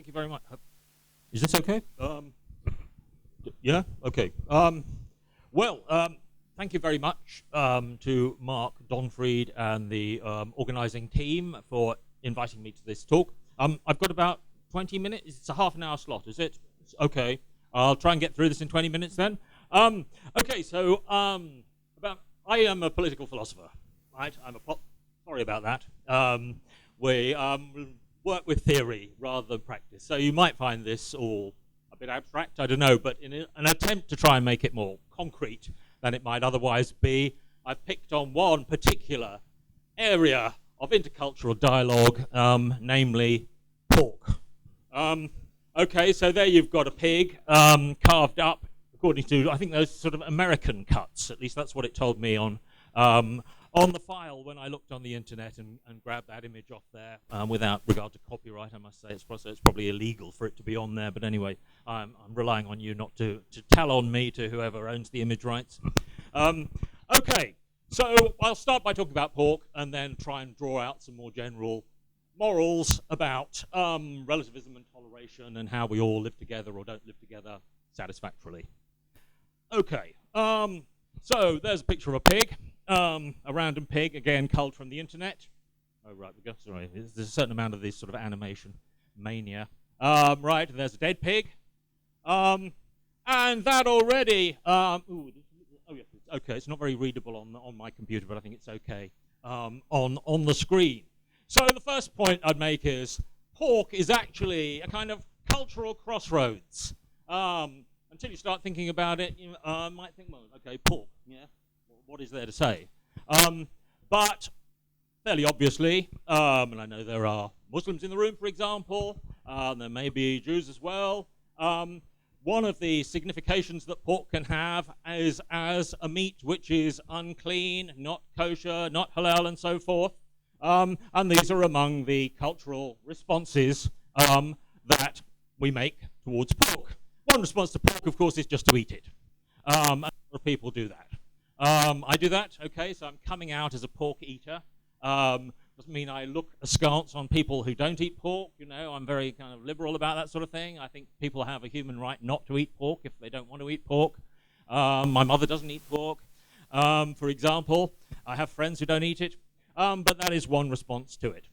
Thank you very much. Is this okay? Yeah? Okay. Thank you very much to Mark Donfried and the organizing team for inviting me to this talk. I've got about 20 minutes. It's a half an hour slot, is it? Okay. I'll try and get through this in 20 minutes then. I am a political philosopher, right? Sorry about that. We work with theory rather than practice. So you might find this all a bit abstract, I don't know, but in an attempt to try and make it more concrete than it might otherwise be, I've picked on one particular area of intercultural dialogue, namely pork. Okay, so there you've got a pig carved up according to, I think, those sort of American cuts. At least that's what it told me on the file when I looked on the internet and grabbed that image off there. Without regard to copyright, I must say, it's probably illegal for it to be on there. But anyway, I'm relying on you not to tell on me to whoever owns the image rights. Okay, so I'll start by talking about pork and then try and draw out some more general morals about relativism and toleration and how we all live together or don't live together satisfactorily. Okay, so there's a picture of a pig, a random pig, again, culled from the internet. Oh, right, sorry, there's a certain amount of this sort of animation mania. Right, there's a dead pig. And that already, okay, it's not very readable on my computer, but I think it's okay on the screen. So the first point I'd make is pork is actually a kind of cultural crossroads. Until you start thinking about it, you might think, well, okay, pork, yeah, what is there to say? But fairly obviously, and I know there are Muslims in the room, for example, there may be Jews as well, one of the significations that pork can have is as a meat which is unclean, not kosher, not halal, and so forth. And these are among the cultural responses that we make towards pork. One response to pork, of course, is just to eat it. A lot of people do that. I do that, okay, so I'm coming out as a pork eater. Doesn't mean I look askance on people who don't eat pork, you know, I'm very kind of liberal about that sort of thing. I think people have a human right not to eat pork if they don't want to eat pork. My mother doesn't eat pork, for example. I have friends who don't eat it, but that is one response to it.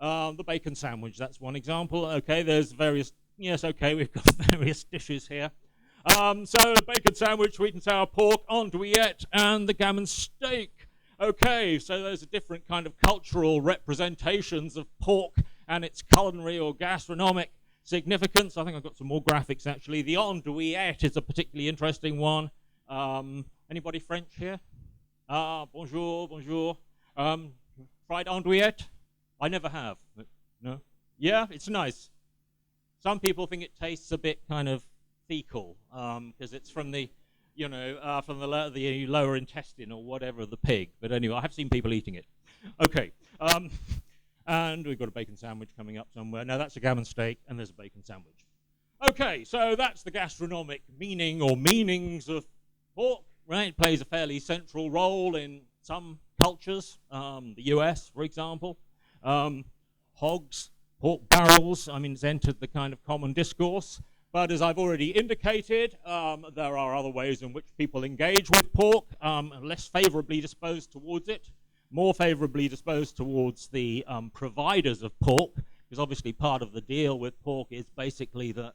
The bacon sandwich, that's one example. Okay, there's various, yes, okay, we've got various dishes here. So bacon sandwich, sweet and sour pork, andouillette, and the gammon steak. Okay, so there's a different kind of cultural representations of pork and its culinary or gastronomic significance. I think I've got some more graphics, actually. The andouillette is a particularly interesting one. Anybody French here? Bonjour, bonjour. Fried andouillette? I never have. No? Yeah, it's nice. Some people think it tastes a bit kind of fecal because it's from the, you know, from the lower intestine or whatever of the pig. But anyway, I have seen people eating it. Okay, and we've got a bacon sandwich coming up somewhere. No, that's a gammon steak, and there's a bacon sandwich. Okay, so that's the gastronomic meaning or meanings of pork, right? It plays a fairly central role in some cultures, the US, for example. Hogs, pork barrels, I mean, it's entered the kind of common discourse. But as I've already indicated, there are other ways in which people engage with pork, less favorably disposed towards it, more favorably disposed towards the providers of pork, because obviously part of the deal with pork is basically that,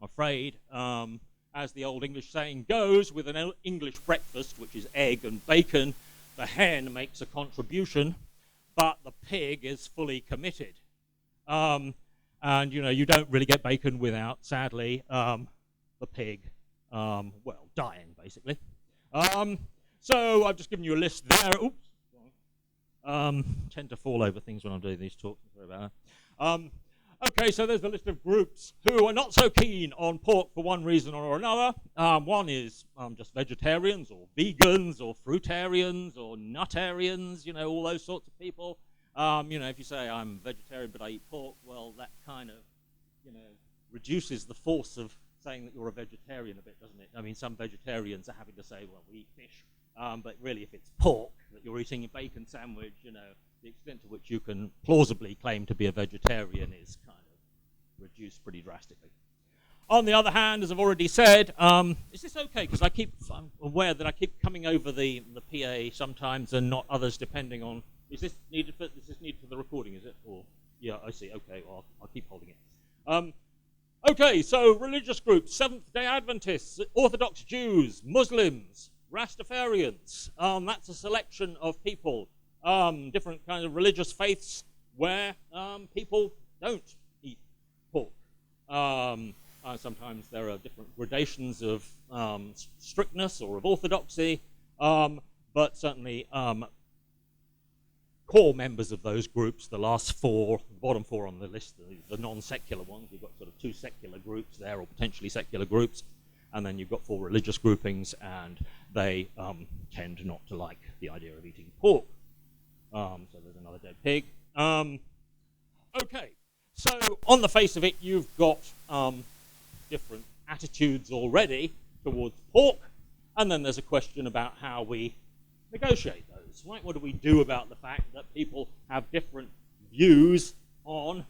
I'm afraid, as the old English saying goes, with an English breakfast, which is egg and bacon, the hen makes a contribution, but the pig is fully committed. And, you know, you don't really get bacon without, sadly, the pig, dying, basically. So I've just given you a list there. Oops. Tend to fall over things when I'm doing these talks. Sorry about that. Okay, so there's a list of groups who are not so keen on pork for one reason or another. One is just vegetarians or vegans or fruitarians or nutarians, you know, all those sorts of people. You know, if you say I'm vegetarian but I eat pork, well, that kind of, you know, reduces the force of saying that you're a vegetarian a bit, doesn't it? I mean, some vegetarians are having to say, well, we eat fish, but really if it's pork that you're eating a bacon sandwich, you know, the extent to which you can plausibly claim to be a vegetarian is kind of reduced pretty drastically. On the other hand, as I've already said, is this okay? Because I'm aware that I keep coming over the PA sometimes and not others, depending on, is this needed for the recording, is it? Or, yeah, I see, okay, well, I'll keep holding it. Okay, so religious groups, Seventh-day Adventists, Orthodox Jews, Muslims, Rastafarians. That's a selection of people, different kinds of religious faiths where people don't eat pork. Sometimes there are different gradations of strictness or of orthodoxy, but certainly core members of those groups, the last four, the bottom four on the list, the non-secular ones, you've got sort of two secular groups there, or potentially secular groups, and then you've got four religious groupings, and they tend not to like the idea of eating pork. So there's another dead pig. Okay, so on the face of it, you've got different attitudes already towards pork, and then there's a question about how we negotiate those, right? What do we do about the fact that people have different views on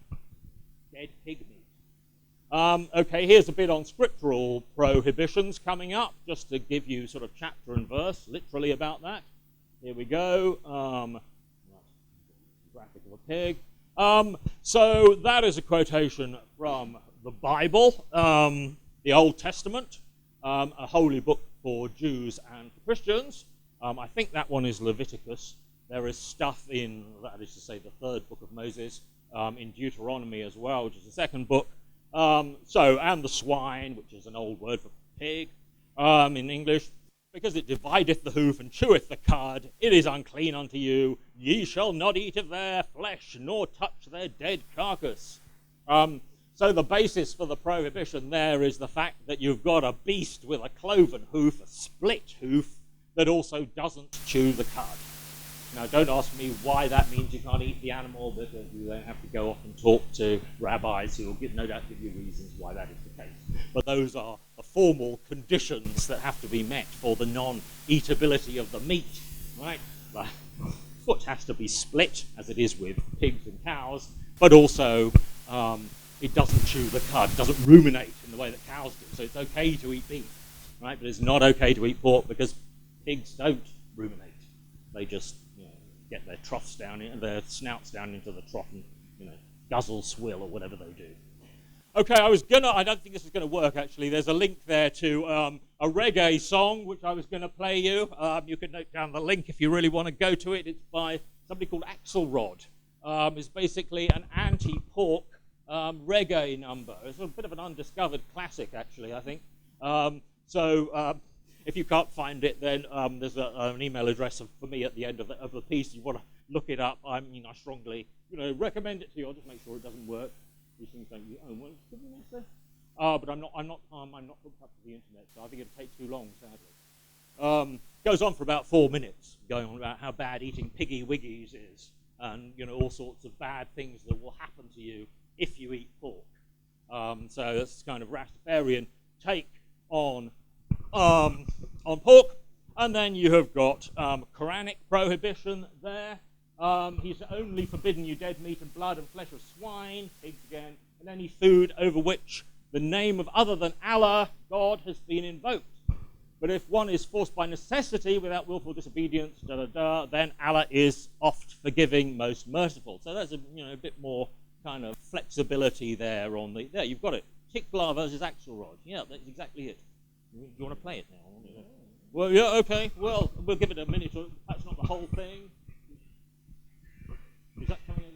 dead pig meat? Okay, here's a bit on scriptural prohibitions coming up, just to give you sort of chapter and verse, literally about that. Here we go. Graphic of a pig. So that is a quotation from the Bible, the Old Testament, a holy book for Jews and for Christians. I think that one is Leviticus. There is stuff in, that is to say, the third book of Moses, in Deuteronomy as well, which is the second book. And the swine, which is an old word for pig in English, because it divideth the hoof and cheweth the cud, it is unclean unto you. Ye shall not eat of their flesh, nor touch their dead carcass. So the basis for the prohibition there is the fact that you've got a beast with a cloven hoof, a split hoof, that also doesn't chew the cud. Now, don't ask me why that means you can't eat the animal, because you then have to go off and talk to rabbis who will no doubt give you reasons why that is the case. But those are the formal conditions that have to be met for the non-eatability of the meat, right? The foot has to be split, as it is with pigs and cows, but also it doesn't chew the cud, doesn't ruminate in the way that cows do. So it's okay to eat beef, right? But it's not okay to eat pork because pigs don't ruminate. They just get their troughs down, their snouts down into the trough and guzzle, swill, or whatever they do. Okay, I don't think this is gonna work actually. There's a link there to a reggae song which I was gonna play you. You can note down the link if you really want to go to it. It's by somebody called Axelrod. It's basically an anti-pork reggae number. It's a bit of an undiscovered classic actually, I think. If you can't find it, then there's an email address for me at the end of the piece. If you want to look it up, I strongly recommend it to you. I'll just make sure it doesn't work. These things don't. But I'm not hooked up to the internet, so I think it'll take too long, sadly. Goes on for about 4 minutes, going on about how bad eating piggy wiggies is, and all sorts of bad things that will happen to you if you eat pork. So that's kind of Rastafarian take on pork, and then you have got Quranic prohibition there. He's only forbidden you dead meat and blood and flesh of swine, pigs again, and any food over which the name of other than Allah, God, has been invoked. But if one is forced by necessity without willful disobedience, then Allah is oft forgiving, most merciful. So there's a bit more kind of flexibility there on the. There, you've got it. Tiklar versus Axelrod. Yeah, that's exactly it. Do you want to play it now? Well, yeah, okay. Well, we'll give it a minute. That's not the whole thing. Is that coming in?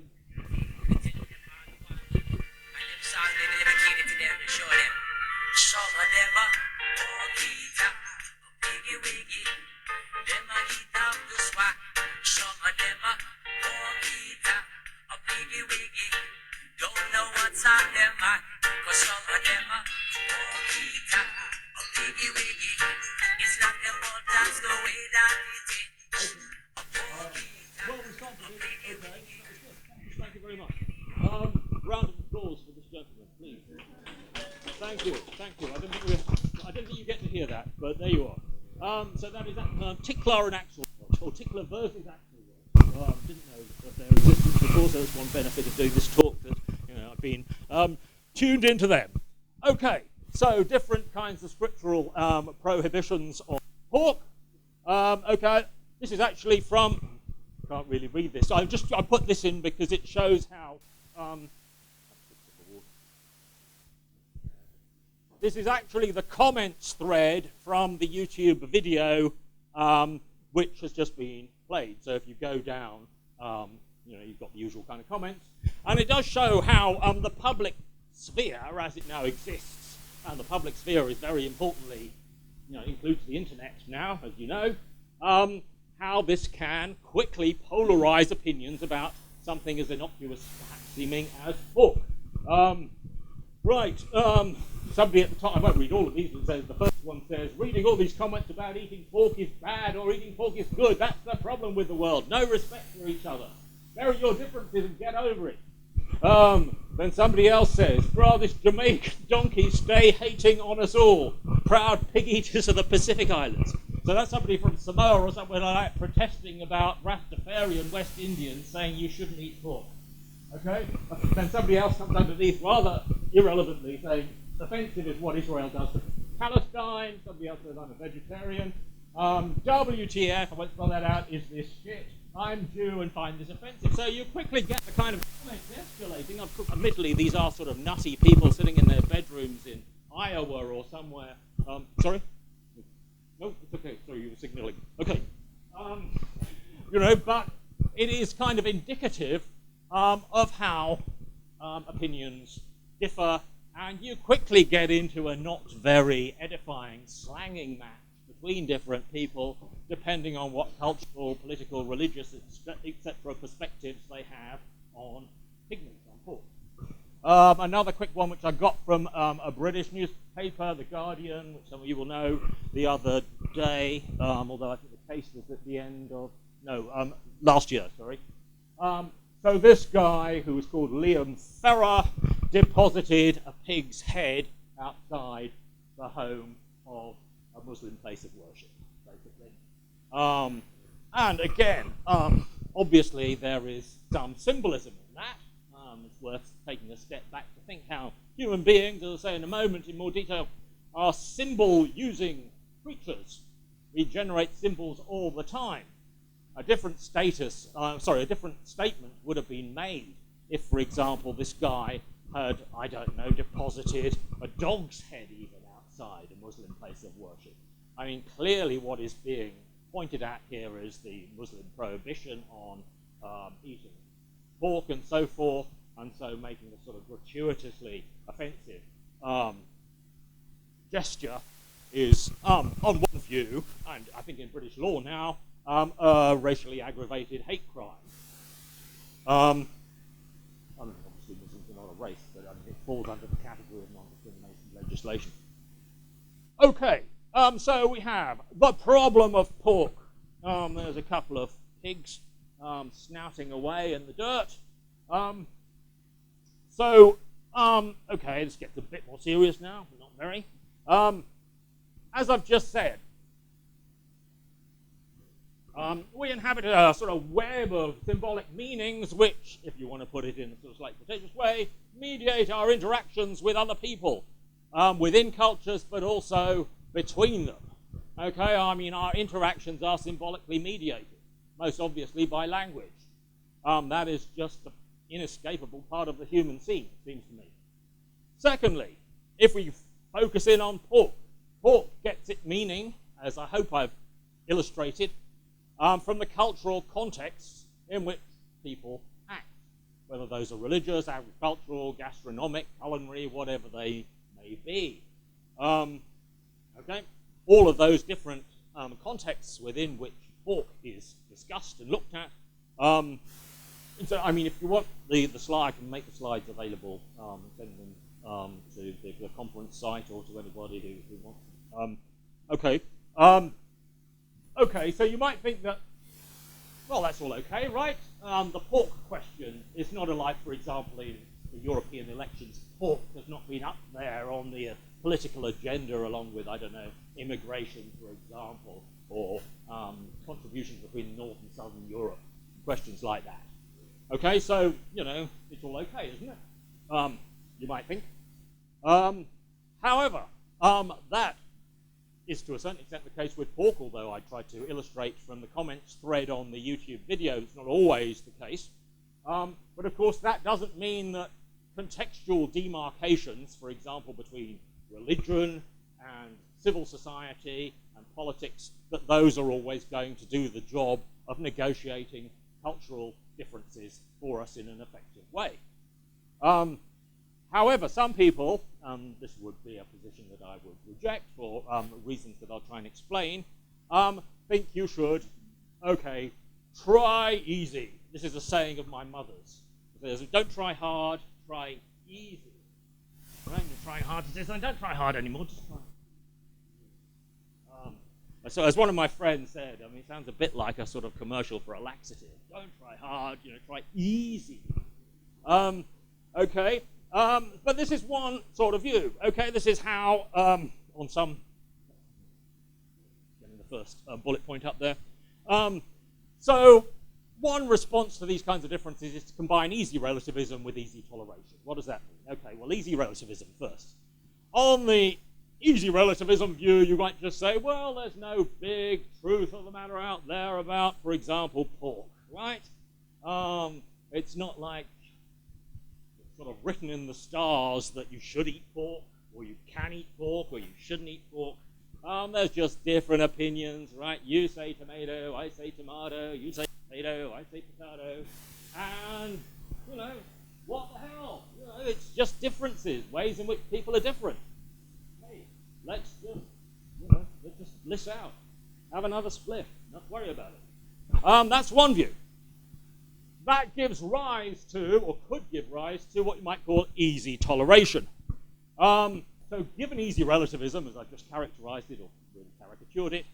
Don't know what's on their mind, 'cause some of them are piggy wiggy. It's not their fault, that's the way that it is. Well, we started it. Okay. Thank you very much. Round of applause for this gentleman, please. Thank you. I didn't think you get to hear that, but there you are. So that is Tiklar and Axelrod, or Tiklar versus Axelrod. Didn't know that their existence before, so that's one benefit of doing this talk that I've been. tuned into them. Okay, so different kinds of scriptural prohibitions on pork. Okay, this is actually from, can't really read this. I put this in because it shows how. This is actually the comments thread from the YouTube video, which has just been played. So if you go down, you've got the usual kind of comments, and it does show how the public sphere, as it now exists, and the public sphere is very importantly, includes the internet now, as you know, how this can quickly polarize opinions about something as innocuous, perhaps seeming as pork. Somebody at the top, I won't read all of these, but says, the first one says, reading all these comments about eating pork is bad or eating pork is good. That's the problem with the world. No respect for each other. Bury your differences and get over it. Then somebody else says, bro, this Jamaican donkey stay hating on us all. Proud pig eaters of the Pacific Islands. So that's somebody from Samoa or somewhere like that protesting about Rastafarian West Indians saying you shouldn't eat pork. Okay? Then somebody else comes underneath rather irrelevantly saying offensive is what Israel does to Palestine. Somebody else says I'm a vegetarian. WTF, I won't spell that out, is this shit. I'm Jew and find this offensive. So you quickly get the kind of comments escalating. Admittedly, these are sort of nutty people sitting in their bedrooms in Iowa or somewhere. Sorry? No, it's okay. Sorry, you were signaling. Okay. But it is kind of indicative of how opinions differ, and you quickly get into a not very edifying slanging match between different people, depending on what cultural, political, religious, etc. perspectives they have on pigments, on pork. Another quick one, which I got from a British newspaper, The Guardian, which some of you will know, the other day, although I think the case was at the end of, last year, sorry. So this guy, who was called Liam Ferrer, deposited a pig's head outside the home of a Muslim place of worship, basically. And again, obviously there is some symbolism in that. It's worth taking a step back to think how human beings, as I'll say in a moment in more detail, are symbol-using creatures. We generate symbols all the time. A different statement would have been made if, for example, this guy had, I don't know, deposited a dog's head even outside a Muslim place of worship. I mean, clearly what is being pointed at here is the Muslim prohibition on eating pork and so forth, and so making a sort of gratuitously offensive gesture is, on one view, and I think in British law now, a racially aggravated hate crime. Obviously Muslims are not a race, but it falls under the category of non-discrimination legislation. Okay, so we have the problem of pork. There's a couple of pigs snouting away in the dirt. Okay, this gets a bit more serious now, but not very. As I've just said, we inhabit a sort of web of symbolic meanings which, if you want to put it in a sort of slightly pretentious way, mediate our interactions with other people, within cultures, but also between them. Okay, I mean, our interactions are symbolically mediated, most obviously by language. That is just an inescapable part of the human scene, it seems to me. Secondly, if we focus in on pork, pork gets its meaning, as I hope I've illustrated, from the cultural contexts in which people act, whether those are religious, agricultural, gastronomic, culinary, whatever they may be. Okay, all of those different contexts within which pork is discussed and looked at. And so, I mean, if you want the slide, I can make the slides available, send them to the conference site or to anybody who wants them. Okay, so you might think that, well, that's all okay, right? The pork question is not alike, for example, in the European elections. Pork has not been up there on the political agenda along with, I don't know, immigration, for example, or contributions between North and Southern Europe, questions like that. Okay, so, you know, it's all okay, isn't it? You might think. However, that is to a certain extent the case with pork, although I tried to illustrate from the comments thread on the YouTube video it's not always the case. But of course that doesn't mean that contextual demarcations, for example, between religion and civil society and politics, that those are always going to do the job of negotiating cultural differences for us in an effective way. However, some people, this would be a position that I would reject for reasons that I'll try and explain, think you should, okay, try easy. This is a saying of my mother's. It says, don't try hard, try easy. Right? You're trying hard to say something, don't try hard anymore, just try. So as one of my friends said, I mean, it sounds a bit like a sort of commercial for a laxative. Don't try hard, try easy. Okay, but this is one sort of view. Okay, this is how, on some, getting the first bullet point up there. So one response to these kinds of differences is to combine easy relativism with easy toleration. What does that mean? Okay, well, easy relativism first. On the easy relativism view, you might just say, well, there's no big truth of the matter out there about, for example, pork, right? It's not like it's sort of written in the stars that you should eat pork, or you can eat pork, or you shouldn't eat pork. There's just different opinions, right? You say tomato, I say tomato, you say potato, I say potato, and, what the hell? It's just differences, ways in which people are different. Let's just bliss out. Have another spliff. Not worry about it. That's one view. That gives rise to, or could give rise to, what you might call easy toleration. So given easy relativism, as I've just characterized it, or really caricatured it,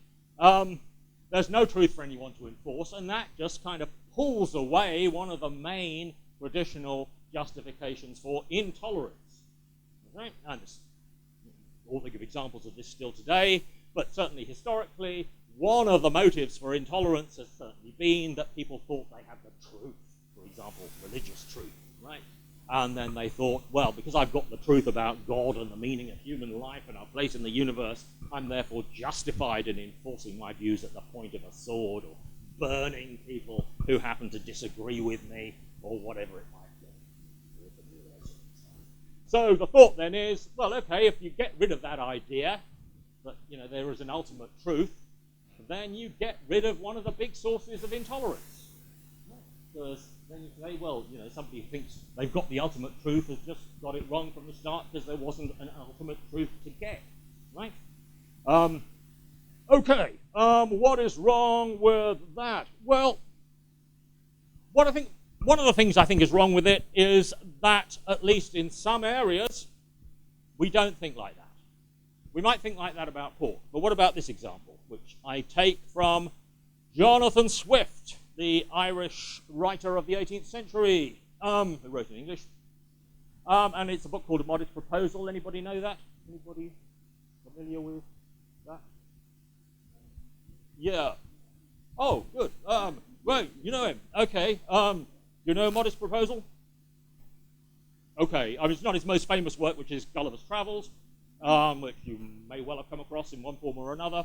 there's no truth for anyone to enforce, and that just kind of pulls away one of the main traditional justifications for intolerance. Okay? And we'll think of examples of this still today, but certainly historically, one of the motives for intolerance has certainly been that people thought they had the truth, for example, religious truth, right? And then they thought, well, because I've got the truth about God and the meaning of human life and our place in the universe, I'm therefore justified in enforcing my views at the point of a sword, or burning people who happen to disagree with me, or whatever it might be. So the thought then is, well, okay, if you get rid of that idea that there is an ultimate truth, then you get rid of one of the big sources of intolerance. Because then you say, well, somebody who thinks they've got the ultimate truth has just got it wrong from the start because there wasn't an ultimate truth to get, right? Okay, what is wrong with that? Well, one of the things I think is wrong with it is that, at least in some areas, we don't think like that. We might think like that about pork, but what about this example, which I take from Jonathan Swift, the Irish writer of the 18th century, who wrote in English. And it's a book called A Modest Proposal. Anybody know that? Anybody familiar with that? Yeah. Oh, good. Right, you know him. Okay. You know A Modest Proposal? Okay. I mean, it's not his most famous work, which is Gulliver's Travels, which you may well have come across in one form or another.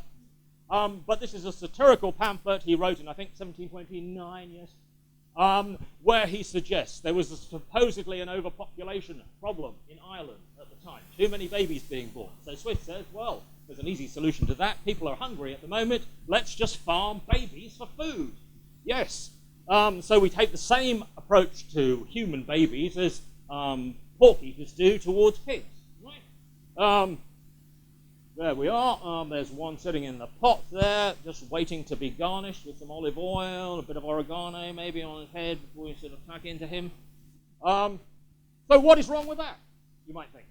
But this is a satirical pamphlet he wrote in, I think, 1729, yes, where he suggests there was supposedly an overpopulation problem in Ireland at the time, too many babies being born. So Swift says, well, there's an easy solution to that. People are hungry at the moment. Let's just farm babies for food. Yes. So we take the same approach to human babies as pork eaters do towards pigs. Right? There we are. There's one sitting in the pot there, just waiting to be garnished with some olive oil, a bit of oregano maybe on his head before you sort of tuck into him. So what is wrong with that, you might think?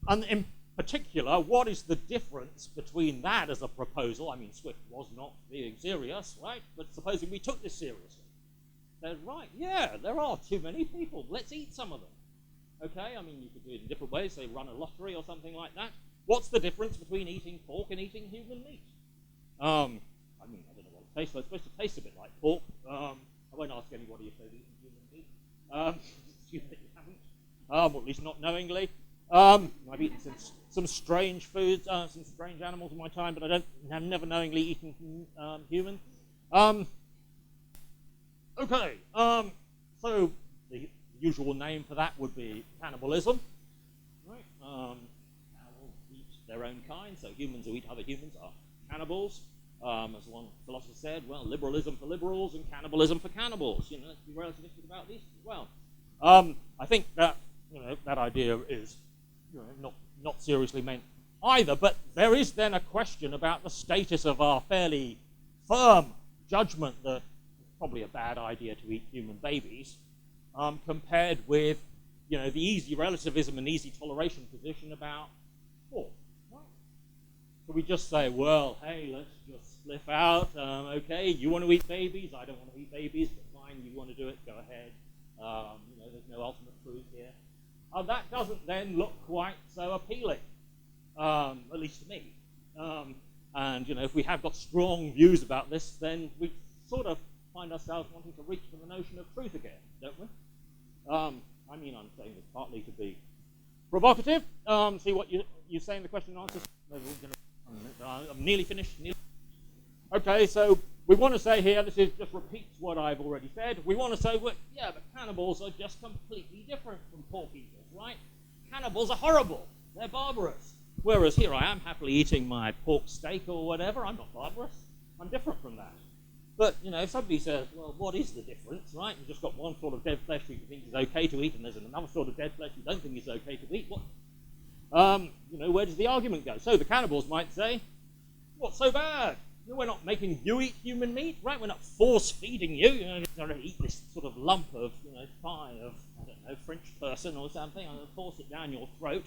And in particular, what is the difference between that as a proposal? I mean, Swift was not being serious, right? But supposing we took this seriously. Said, right, yeah, there are too many people. Let's eat some of them. Okay, I mean, you could do it in different ways, say run a lottery or something like that. What's the difference between eating pork and eating human meat? I mean, I don't know what it tastes like. It's supposed to taste a bit like pork. I won't ask anybody if they've eaten human meat. Assume that you or at least not knowingly. I've eaten some strange foods, some strange animals in my time, but I've never knowingly eaten human. Okay, so the usual name for that would be cannibalism. Right? Animals eat their own kind, so humans who eat other humans are cannibals. As one philosopher said, well, liberalism for liberals and cannibalism for cannibals. Let's be relativistic about these as well. I think that that idea is not seriously meant either. But there is then a question about the status of our fairly firm judgment that it's probably a bad idea to eat human babies, compared with the easy relativism and easy toleration position about pork. So we just say, well, hey, let's just spliff out. Okay, you want to eat babies? I don't want to eat babies, but fine, you want to do it, go ahead. There's no ultimate truth here. That doesn't then look quite so appealing, at least to me. And if we have got strong views about this, then we sort of find ourselves wanting to reach for the notion of truth again, don't we? I'm saying this partly to be provocative. See what you say in the question and answer. I'm nearly finished. Okay, so we want to say here, this just repeats what I've already said. We want to say, well, yeah, but cannibals are just completely different from pork eaters, right? Cannibals are horrible. They're barbarous. Whereas here I am happily eating my pork steak or whatever. I'm not barbarous. I'm different from that. But, if somebody says, well, what is the difference, right? You've just got one sort of dead flesh you think is okay to eat, and there's another sort of dead flesh you don't think is okay to eat. What? Where does the argument go? So the cannibals might say, what's so bad? We're not making you eat human meat, right? We're not force-feeding you. You've got to eat this sort of lump of, thigh of, French person or something. I'm going to force it down your throat.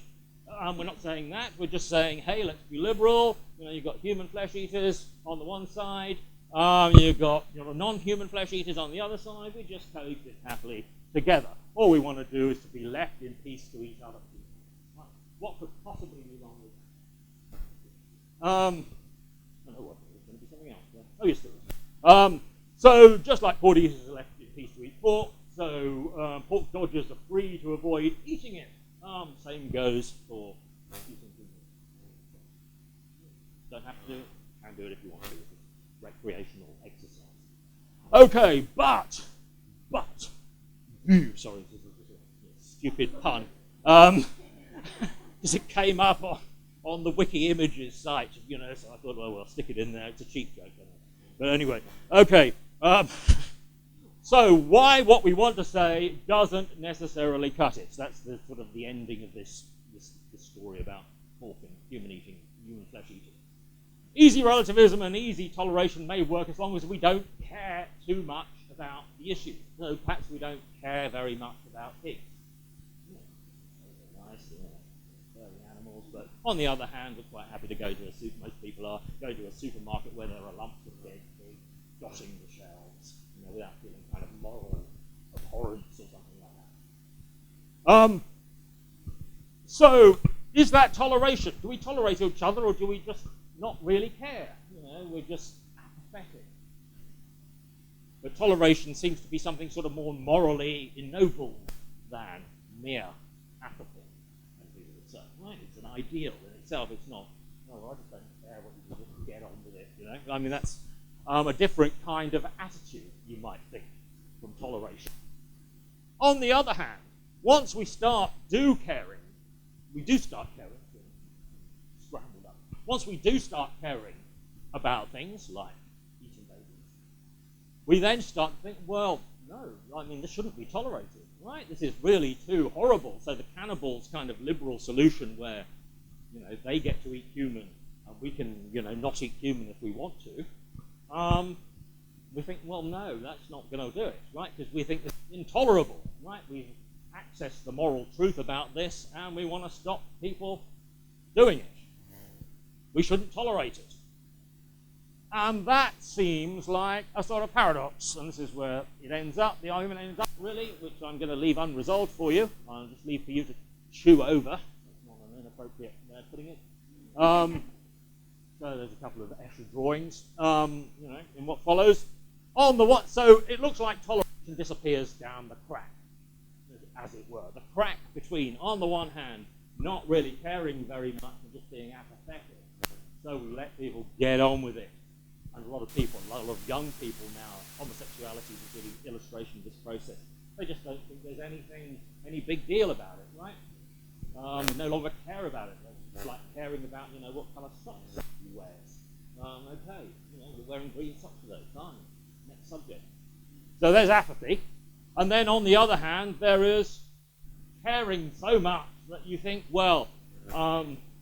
We're not saying that. We're just saying, hey, let's be liberal. You've got human flesh eaters on the one side. You've got non-human flesh eaters on the other side. We just coexist happily together. All we want to do is to be left in peace to each other. What could possibly be wrong with that? I don't know what. There's going to be something else. Yeah? Oh, yes, there is. So, just like pork eaters are left in peace to eat pork, so pork dodgers are free to avoid eating it. Same goes for eating human. Don't have to do it. Can do it if you want to. It's recreational exercise. Okay, but, sorry, this is a stupid pun. Because it came up on the Wiki Images site, so I thought, well, I'll stick it in there. It's a cheap joke. But anyway, okay. So why what we want to say doesn't necessarily cut it. So that's the sort of the ending of this story about pork and human flesh eating. Easy relativism and easy toleration may work as long as we don't care too much about the issue. So perhaps we don't care very much about pigs. But on the other hand, we're quite happy to go to most people are going to a supermarket where there are lumps of dead pig dotting the shelves, without feeling kind of moral abhorrence or something like that. So, is that toleration? Do we tolerate each other, or do we just not really care? We're just apathetic. But toleration seems to be something sort of more morally ennobled than mere apathy. Right, it's an ideal in itself. It's not, I just don't care what you do, just get on with it, that's a different kind of attitude, you might think, from toleration. On the other hand, once we do start caring, scrambled up. Once we do start caring about things like eating babies, we then start to think, well, no, this shouldn't be tolerated. Right, this is really too horrible. So the cannibals' kind of liberal solution, where they get to eat human and we can not eat human if we want to. We think, well, no, that's not going to do it, right? Because we think it's intolerable, right? We've accessed the moral truth about this, and we want to stop people doing it. We shouldn't tolerate it. And that seems like a sort of paradox, and this is where it ends up, the argument ends up really, which I'm going to leave unresolved for you. I'll just leave for you to chew over. That's not an inappropriate way of putting it. So there's a couple of extra drawings, in what follows. So it looks like toleration disappears down the crack as it were. The crack between, on the one hand, not really caring very much and just being apathetic. So we let people get on with it. And a lot of people, a lot of young people now, homosexuality is a good illustration of this process. They just don't think there's any big deal about it, right? No longer care about it. It's like caring about, what colour socks you wear. Okay, you're wearing green socks today, fine. Next subject. So there's apathy. And then on the other hand, there is caring so much that you think, well,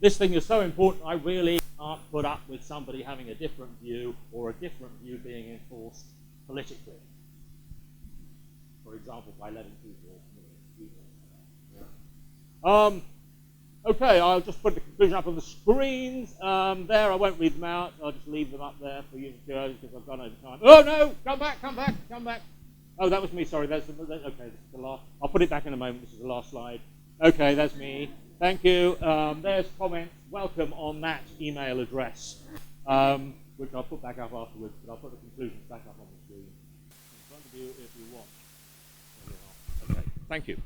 this thing is so important, I really can't put up with somebody having a different view or a different view being enforced politically. For example, by letting people. Okay, I'll just put the conclusion up on the screens. There, I won't read them out. I'll just leave them up there for you to go because I've gone over time. Oh no! Come back! Oh, that was me. Sorry. Okay, this is the last. I'll put it back in a moment. This is the last slide. Okay, that's me. Thank you. There's comments. Welcome on that email address, which I'll put back up afterwards. But I'll put the conclusions back up on the screen in front of you if you want. Okay. Thank you.